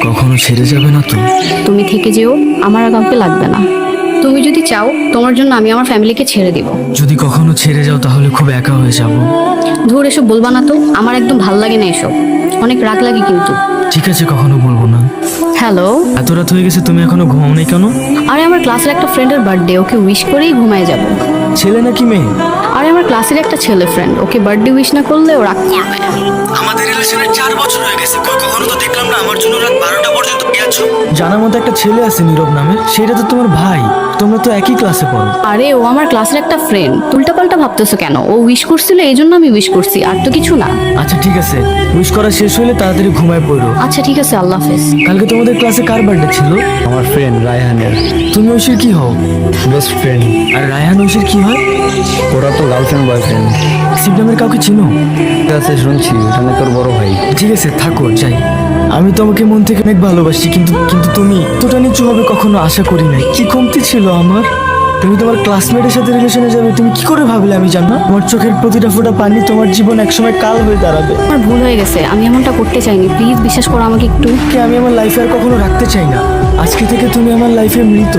কখনো ছেড়ে যাবে না তো? তুমি থেকে যেও, আমার আর কাউকে লাগবে না। তুমি যদি চাও তোমার জন্য আমি আমার ফ্যামিলিকে ছেড়ে দিব। যদি কখনো ছেড়ে যাও তাহলে খুব একা হয়ে যাব। ধুর, এসব বলবা না তো, আমার একদম ভাল লাগে না এসব, অনেক রাগ লাগে কিন্তু। ঠিক আছে, কখনো বলবো না। হ্যালো। এত রাত হয়ে গেছে, তুমি এখনো ঘুমাও নাই কেন? আরে আমার ক্লাসের একটা ফ্রেন্ডের বার্থডে, ওকে উইশ করেই ঘুমায় যাব। ছেলে নাকি মেয়ে? আরে আমার ক্লাসের একটা ছেলে ফ্রেন্ড, ওকে বার্থডে উইশ না করলে ও রাগ করবে। আমাদের রিলেশনের 4 বছর হয়ে গেছে, কখনো তো দেখলাম না আমার জন্য রাত 12টা পর্যন্ত গেছো। জানার মতো একটা ছেলে আছে নীরব নামে, সেটা তো তোমার ভাই, তোমরা তো একই ক্লাসে পড়ো। আরে ও আমার ক্লাসের একটা ফ্রেন্ড, উল্টাপাল্টা ভাবতেছো কেন? ও উইশ করছিল এই জন্য আমি উইশ করছি, আর তো কিছু না। আচ্ছা ঠিক আছে, উইশ করা শেষ হলে তাড়াতাড়ি ঘুমায় পড়ো। আচ্ছা ঠিক আছে, আল্লাহ হাফেজ। কালকে তোমাদের ক্লাসে কার বার্থডে ছিল? আমার ফ্রেন্ড রায়হানের তুমি ঐশীর কি হও? Best friend. আর রায়হান ঐশীর কি হয়? ওরা তো গার্লফ্রেন্ড বয়ফ্রেন্ড। শিব নামের কাউকে চিনো? ঠিক আছে, শুনছি ওখানে তোর বড় ভাই। ঠিক আছে থাকো, যাই। আমি তোমাকে মন থেকে অনেক ভালোবাসি, কিন্তু কিন্তু তুমি এতটা নিচু হবে কখনো আশা করি নাই। কি কমতি ছিল আমার? তুমি তোমার ক্লাসমেটের সাথে রিলেশনে যাবে, তুমি কি করে ভাবলে? আমি জানো না, তোমার চোখের প্রতিটা ফোঁটা পানি তোমার জীবন একসময় কাল হয়ে দাঁড়াবে। আমার ভুল হয়ে গেছে, আমি এমনটা করতে চাইনি, প্লিজ বিশ্বাস করো আমাকে একটু। আমি আমার লাইফে আর কখনো রাখতে চাই না। আজকে থেকে তুমি আমার লাইফে মৃত।